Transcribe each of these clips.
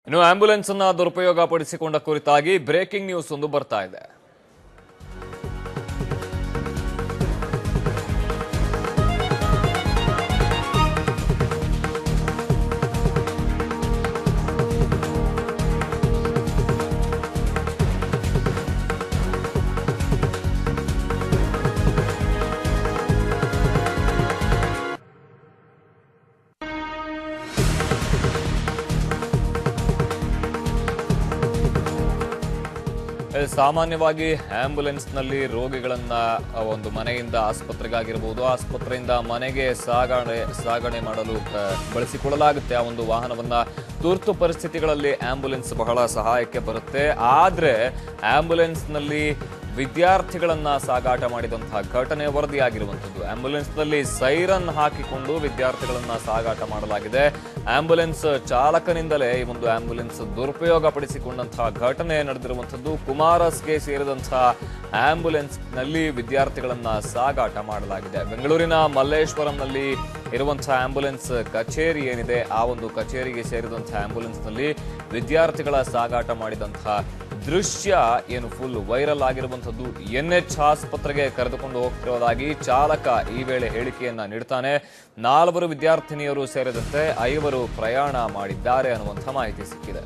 ಇನ್ನು ಆಂಬ್ಯುಲೆನ್ಸ್ ಅನ್ನು ದುರುಪಯೋಗ ಪಡಿಸಿಕೊಂಡ ಕುರಿತಾಗಿ ಬ್ರೇಕಿಂಗ್ ನ್ಯೂಸ್ ಒಂದು ಬರ್ತಾ ಇದೆ. ಸಾಮಾನ್ಯವಾಗಿ ಆಂಬ್ಯುಲೆನ್ಸ್ನಲ್ಲಿ ರೋಗಿಗಳನ್ನ ಒಂದು ಮನೆಯಿಂದ ಆಸ್ಪತ್ರೆಗಾಗಿರಬಹುದು, ಆಸ್ಪತ್ರೆಯಿಂದ ಮನೆಗೆ ಸಾಗಣೆ ಮಾಡಲು ಬಳಸಿಕೊಳ್ಳಲಾಗುತ್ತೆ. ಆ ಒಂದು ವಾಹನವನ್ನ ತುರ್ತು ಪರಿಸ್ಥಿತಿಗಳಲ್ಲಿ ಆಂಬ್ಯುಲೆನ್ಸ್ ಬಹಳ ಸಹಾಯಕ್ಕೆ ಬರುತ್ತೆ. ಆದ್ರೆ ಆಂಬ್ಯುಲೆನ್ಸ್ನಲ್ಲಿ ವಿದ್ಯಾರ್ಥಿಗಳನ್ನ ಸಾಗಾಟ ಮಾಡಿದಂತಹ ಘಟನೆ ವರದಿಯಾಗಿರುವಂಥದ್ದು. ಆಂಬ್ಯುಲೆನ್ಸ್ನಲ್ಲಿ ಸೈರನ್ ಹಾಕಿಕೊಂಡು ವಿದ್ಯಾರ್ಥಿಗಳನ್ನ ಸಾಗಾಟ ಮಾಡಲಾಗಿದೆ. ಆಂಬ್ಯುಲೆನ್ಸ್ ಚಾಲಕನಿಂದಲೇ ಈ ಒಂದು ಆಂಬ್ಯುಲೆನ್ಸ್ ದುರುಪಯೋಗ ಪಡಿಸಿಕೊಂಡಂತಹ ಘಟನೆ ನಡೆದಿರುವಂಥದ್ದು. ಕುಮಾರಸ್ಗೆ ಸೇರಿದಂತಹ ಆಂಬ್ಯುಲೆನ್ಸ್ ನಲ್ಲಿ ವಿದ್ಯಾರ್ಥಿಗಳನ್ನ ಸಾಗಾಟ ಮಾಡಲಾಗಿದೆ. ಬೆಂಗಳೂರಿನ ಮಲ್ಲೇಶ್ವರಂನಲ್ಲಿ ಇರುವಂತಹ ಆಂಬ್ಯುಲೆನ್ಸ್ ಕಚೇರಿ ಏನಿದೆ, ಆ ಒಂದು ಕಚೇರಿಗೆ ಸೇರಿದಂತಹ ಆಂಬ್ಯುಲೆನ್ಸ್ ನಲ್ಲಿ ವಿದ್ಯಾರ್ಥಿಗಳ ಸಾಗಾಟ ಮಾಡಿದಂತಹ ದೃಶ್ಯ ಏನು ಫುಲ್ ವೈರಲ್ ಆಗಿರುವಂಥದ್ದು. NH ಆಸ್ಪತ್ರೆಗೆ ಕರೆದುಕೊಂಡು ಹೋಗ್ತಿರೋದಾಗಿ ಚಾಲಕ ಈ ವೇಳೆ ಹೇಳಿಕೆಯನ್ನ ನೀಡ್ತಾನೆ. 4 ವಿದ್ಯಾರ್ಥಿನಿಯರು ಸೇರಿದಂತೆ 5 ಪ್ರಯಾಣ ಮಾಡಿದ್ದಾರೆ ಅನ್ನುವಂಥ ಮಾಹಿತಿ ಸಿಕ್ಕಿದೆ.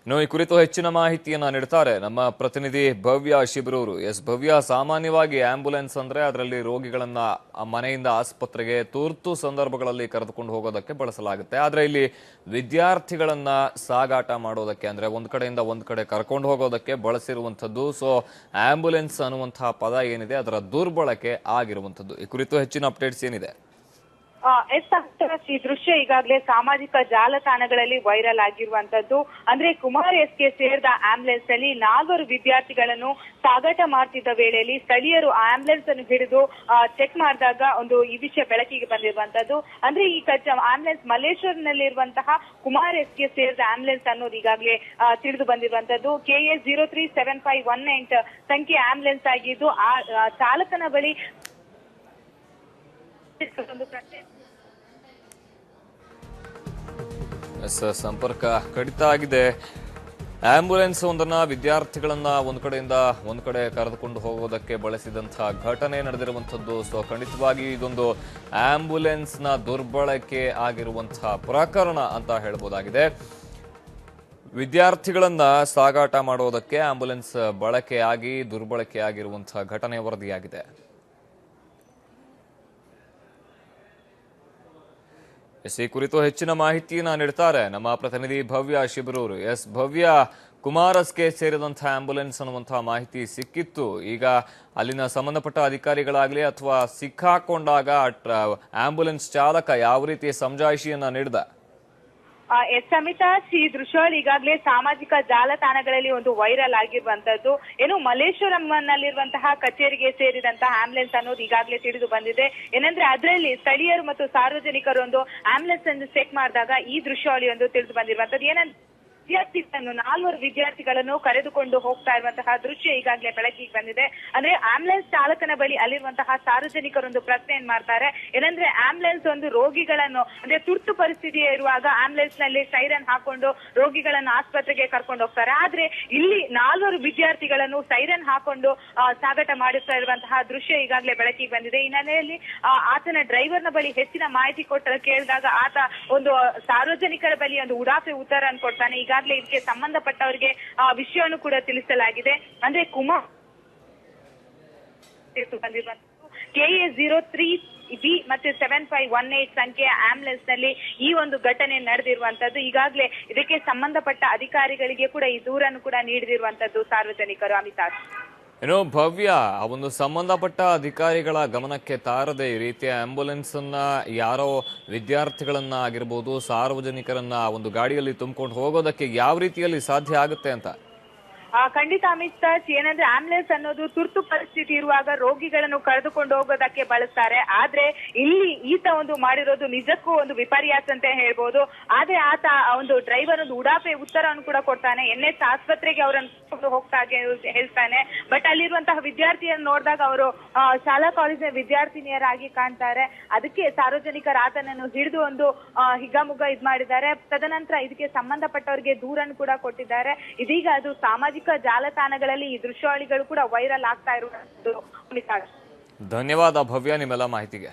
ಇನ್ನು ಈ ಕುರಿತು ಹೆಚ್ಚಿನ ಮಾಹಿತಿಯನ್ನ ನೀಡ್ತಾರೆ ನಮ್ಮ ಪ್ರತಿನಿಧಿ ಭವ್ಯ ಶಿಬಿರೂರು. ಭವ್ಯ, ಸಾಮಾನ್ಯವಾಗಿ ಆಂಬ್ಯುಲೆನ್ಸ್ ಅಂದ್ರೆ ಅದರಲ್ಲಿ ರೋಗಿಗಳನ್ನ ಮನೆಯಿಂದ ಆಸ್ಪತ್ರೆಗೆ ತುರ್ತು ಸಂದರ್ಭಗಳಲ್ಲಿ ಕರೆದುಕೊಂಡು ಹೋಗೋದಕ್ಕೆ ಬಳಸಲಾಗುತ್ತೆ. ಆದ್ರೆ ಇಲ್ಲಿ ವಿದ್ಯಾರ್ಥಿಗಳನ್ನ ಸಾಗಾಟ ಮಾಡೋದಕ್ಕೆ ಅಂದ್ರೆ ಒಂದ್ ಕಡೆಯಿಂದ ಒಂದ್ ಕಡೆ ಕರ್ಕೊಂಡು ಹೋಗೋದಕ್ಕೆ ಬಳಸಿರುವಂತದ್ದು. ಸೊ ಆಂಬ್ಯುಲೆನ್ಸ್ ಅನ್ನುವಂತಹ ಪದ ಏನಿದೆ ಅದರ ದುರ್ಬಳಕೆ ಆಗಿರುವಂತದ್ದು. ಈ ಕುರಿತು ಹೆಚ್ಚಿನ ಅಪ್ಡೇಟ್ಸ್ ಏನಿದೆ? ಈ ದೃಶ್ಯ ಈಗಾಗಲೇ ಸಾಮಾಜಿಕ ಜಾಲತಾಣಗಳಲ್ಲಿ ವೈರಲ್ ಆಗಿರುವಂತದ್ದು. ಅಂದ್ರೆ ಕುಮಾರ್ ಎಸ್ಗೆ ಸೇರಿದ ಆಂಬ್ಯುಲೆನ್ಸ್ ಅಲ್ಲಿ 4 ವಿದ್ಯಾರ್ಥಿಗಳನ್ನು ಸಾಗಾಟ ಮಾಡ್ತಿದ್ದ ವೇಳೆಯಲ್ಲಿ ಸ್ಥಳೀಯರು ಆಂಬ್ಯುಲೆನ್ಸ್ ಅನ್ನು ಹಿಡಿದು ಚೆಕ್ ಮಾಡಿದಾಗ ಈ ವಿಷಯ ಬೆಳಕಿಗೆ ಬಂದಿರುವಂತದ್ದು. ಅಂದ್ರೆ ಈ ಆಂಬ್ಯುಲೆನ್ಸ್ ಮಲ್ಲೇಶ್ವರನಲ್ಲಿರುವಂತಹ ಕುಮಾರ್ ಎಸ್ಗೆ ಸೇರಿದ ಆಂಬ್ಯುಲೆನ್ಸ್ ಅನ್ನೋದು ಈಗಾಗಲೇ ತಿಳಿದು ಬಂದಿರುವಂತದ್ದು. KA 037518 ಸಂಖ್ಯೆ ಆಂಬ್ಯುಲೆನ್ಸ್ ಆಗಿದ್ದು ಆ ಚಾಲಕನ ಬಳಿ ಸಂಪರ್ಕ ಕಡಿತ ಆಗಿದೆ. ಆಂಬ್ಯುಲೆನ್ಸ್ ಒಂದನ್ನ ವಿದ್ಯಾರ್ಥಿಗಳನ್ನ ಒಂದ್ ಕಡೆಯಿಂದ ಒಂದ್ ಕಡೆ ಕರೆದುಕೊಂಡು ಹೋಗೋದಕ್ಕೆ ಬಳಸಿದಂತಹ ಘಟನೆ ನಡೆದಿರುವಂತದ್ದು. ಸೊ ಖಂಡಿತವಾಗಿ ಇದೊಂದು ಆಂಬ್ಯುಲೆನ್ಸ್ ನ ದುರ್ಬಳಕೆ ಆಗಿರುವಂತಹ ಪ್ರಕರಣ ಅಂತ ಹೇಳ್ಬೋದಾಗಿದೆ. ವಿದ್ಯಾರ್ಥಿಗಳನ್ನ ಸಾಗಾಟ ಮಾಡೋದಕ್ಕೆ ಆಂಬ್ಯುಲೆನ್ಸ್ ಬಳಕೆಯಾಗಿ ದುರ್ಬಳಕೆ ಆಗಿರುವಂತಹ ಘಟನೆ ವರದಿಯಾಗಿದೆ. ಈ ಕುರಿತು ಹೆಚ್ಚಿನ ಮಾಹಿತಿಯನ್ನ ನೀಡ್ತಾರೆ ನಮ್ಮ ಪ್ರತಿನಿಧಿ ಭವ್ಯ ಶಿಬಿರೂರು. ಭವ್ಯ, ಕುಮಾರಸ್ಗೆ ಸೇರಿದಂತಹ ಆಂಬ್ಯುಲೆನ್ಸ್ ಅನ್ನುವಂತಹ ಮಾಹಿತಿ ಸಿಕ್ಕಿತ್ತು. ಈಗ ಅಲ್ಲಿನ ಸಂಬಂಧಪಟ್ಟ ಅಧಿಕಾರಿಗಳಾಗ್ಲಿ ಅಥವಾ ಸಿಕ್ಕಾಕೊಂಡಾಗ ಆಂಬ್ಯುಲೆನ್ಸ್ ಚಾಲಕ ಯಾವ ರೀತಿಯ ಸಮಜಾಯಿಷಿಯನ್ನ ನೀಡಿದ? ಸಮಿತಾ, ಈ ದೃಶ್ಯಗಳು ಈಗಾಗಲೇ ಸಾಮಾಜಿಕ ಜಾಲತಾಣಗಳಲ್ಲಿ ವೈರಲ್ ಆಗಿರುವಂತದ್ದು. ಏನು ಮಲ್ಲೇಶ್ವರಂನಲ್ಲಿರುವಂತಹ ಕಚೇರಿಗೆ ಸೇರಿದಂತಹ ಆಂಬ್ಯುಲೆನ್ಸ್ ಅನ್ನೋದು ಈಗಾಗಲೇ ತಿಳಿದು ಬಂದಿದೆ. ಏನಂದ್ರೆ ಅದರಲ್ಲಿ ಸ್ಥಳೀಯರು ಮತ್ತು ಸಾರ್ವಜನಿಕರು ಆಂಬ್ಯುಲೆನ್ಸ್ ಅನ್ನು ಚೆಕ್ ಮಾಡಿದಾಗ ಈ ದೃಶ್ಯಾವಳಿ ತಿಳಿದು ಬಂದಿರುವಂತದ್ದು. ಏನಂದ್ರೆ 4 ವಿದ್ಯಾರ್ಥಿಗಳನ್ನು ಕರೆದುಕೊಂಡು ಹೋಗ್ತಾ ಇರುವಂತಹ ದೃಶ್ಯ ಈಗಾಗಲೇ ಬೆಳಕಿಗೆ ಬಂದಿದೆ. ಅಂದ್ರೆ ಆಂಬ್ಯುಲೆನ್ಸ್ ಚಾಲಕನ ಬಳಿ ಅಲ್ಲಿರುವಂತಹ ಸಾರ್ವಜನಿಕರು ಪ್ರಶ್ನೆಯನ್ನು ಮಾಡ್ತಾರೆ. ಏನಂದ್ರೆ ಆಂಬ್ಯುಲೆನ್ಸ್ ರೋಗಿಗಳನ್ನು ಅಂದ್ರೆ ತುರ್ತು ಪರಿಸ್ಥಿತಿ ಇರುವಾಗ ಆಂಬ್ಯುಲೆನ್ಸ್ ನಲ್ಲಿ ಸೈರನ್ ಹಾಕೊಂಡು ರೋಗಿಗಳನ್ನು ಆಸ್ಪತ್ರೆಗೆ ಕರ್ಕೊಂಡು ಹೋಗ್ತಾರೆ. ಆದ್ರೆ ಇಲ್ಲಿ 4 ವಿದ್ಯಾರ್ಥಿಗಳನ್ನು ಸೈರನ್ ಹಾಕೊಂಡು ಸಾಗಾಟ ಮಾಡುತ್ತಾ ಇರುವಂತಹ ದೃಶ್ಯ ಈಗಾಗಲೇ ಬೆಳಕಿಗೆ ಬಂದಿದೆ. ಈ ಹಿನ್ನೆಲೆಯಲ್ಲಿ ಆತನ ಡ್ರೈವರ್ನ ಬಳಿ ಹೆಚ್ಚಿನ ಮಾಹಿತಿ ಕೇಳಿದಾಗ ಆತ ಸಾರ್ವಜನಿಕರ ಬಳಿ ಉಡಾಫೆ ಉತ್ತರ ಕೊಡ್ತಾನೆ. ಈಗಾಗಲೇ ಇದಕ್ಕೆ ಸಂಬಂಧಪಟ್ಟವರಿಗೆ ವಿಷಯವನ್ನು ಕೂಡ ತಿಳಿಸಲಾಗಿದೆ. ಅಂದ್ರೆ ಕುಮಾರ್ KA 03B ಮತ್ತೆ 7518 ಸಂಖ್ಯೆಯ ಆಂಬ್ಯುಲೆನ್ಸ್ ನಲ್ಲಿ ಈ ಘಟನೆ ನಡೆದಿರುವಂತದ್ದು. ಈಗಾಗಲೇ ಇದಕ್ಕೆ ಸಂಬಂಧಪಟ್ಟ ಅಧಿಕಾರಿಗಳಿಗೆ ಕೂಡ ಈ ದೂರನ್ನು ಕೂಡ ನೀಡಿರುವಂತದ್ದು ಸಾರ್ವಜನಿಕರು. ಅಮಿತಾಭ್, ಏನೋ ಭವ್ಯ, ಸಂಬಂಧಪಟ್ಟ ಅಧಿಕಾರಿಗಳ ಗಮನಕ್ಕೆ ತಾರದೆ ಈ ರೀತಿಯ ಆಂಬ್ಯುಲೆನ್ಸ್ ಅನ್ನ ಯಾರೋ ವಿದ್ಯಾರ್ಥಿಗಳನ್ನ ಆಗಿರ್ಬೋದು, ಸಾರ್ವಜನಿಕರನ್ನ ಗಾಡಿಯಲ್ಲಿ ತುಂಬಿಕೊಂಡು ಹೋಗೋದಕ್ಕೆ ಯಾವ ರೀತಿಯಲ್ಲಿ ಸಾಧ್ಯ ಆಗುತ್ತೆ ಅಂತ? ಖಂಡಿತ ಅಮಿತ್ ಏನಂದ್ರೆ ಆಂಬುಲೆನ್ಸ್ ಅನ್ನೋದು ತುರ್ತು ಪರಿಸ್ಥಿತಿ ಇರುವಾಗ ರೋಗಿಗಳನ್ನು ಕರೆದುಕೊಂಡು ಹೋಗೋದಕ್ಕೆ ಬಳಸ್ತಾರೆ. ಆದ್ರೆ ಇಲ್ಲಿ ಈತ ಒಂದು ಮಾಡಿರೋದು ನಿಜಕ್ಕೂ ಒಂದು ವಿಪರ್ಯಾಸ ಅಂತ ಹೇಳ್ಬೋದು. ಆದ್ರೆ ಆತ ಒಂದು ಡ್ರೈವರ್ ಒಂದು ಉಡಾಫೆ ಉತ್ತರವನ್ನು ಕೂಡ ಕೊಡ್ತಾನೆ. NS ಆಸ್ಪತ್ರೆಗೆ ಅವರನ್ನು ಹೋಗ್ತಾ ಹೇಳ್ತಾನೆ. ಬಟ್ ಅಲ್ಲಿರುವಂತಹ ವಿದ್ಯಾರ್ಥಿಯನ್ನು ನೋಡಿದಾಗ ಅವರು ಶಾಲಾ ಕಾಲೇಜಿನ ವಿದ್ಯಾರ್ಥಿನಿಯರಾಗಿ ಕಾಣ್ತಾರೆ. ಅದಕ್ಕೆ ಸಾರ್ವಜನಿಕರ ಆತನನ್ನು ಹಿಡಿದು ಒಂದು ಹಿಗ್ಗಾಮುಗ್ಗ ಇದ್ ಮಾಡಿದ್ದಾರೆ. ತದನಂತರ ಇದಕ್ಕೆ ಸಂಬಂಧಪಟ್ಟವರಿಗೆ ದೂರನ್ನು ಕೂಡ ಕೊಟ್ಟಿದ್ದಾರೆ. ಇದೀಗ ಅದು ಸಾಮಾಜಿಕ ಜಾಲತಾಣಗಳಲ್ಲಿ ಈ ದೃಶ್ಯಾವಳಿಗಳು ಕೂಡ ವೈರಲ್ ಆಗ್ತಾ ಇರುವುದು. ಧನ್ಯವಾದ ಭವ್ಯ ನಿಮ್ಮೆಲ್ಲ ಮಾಹಿತಿಗೆ.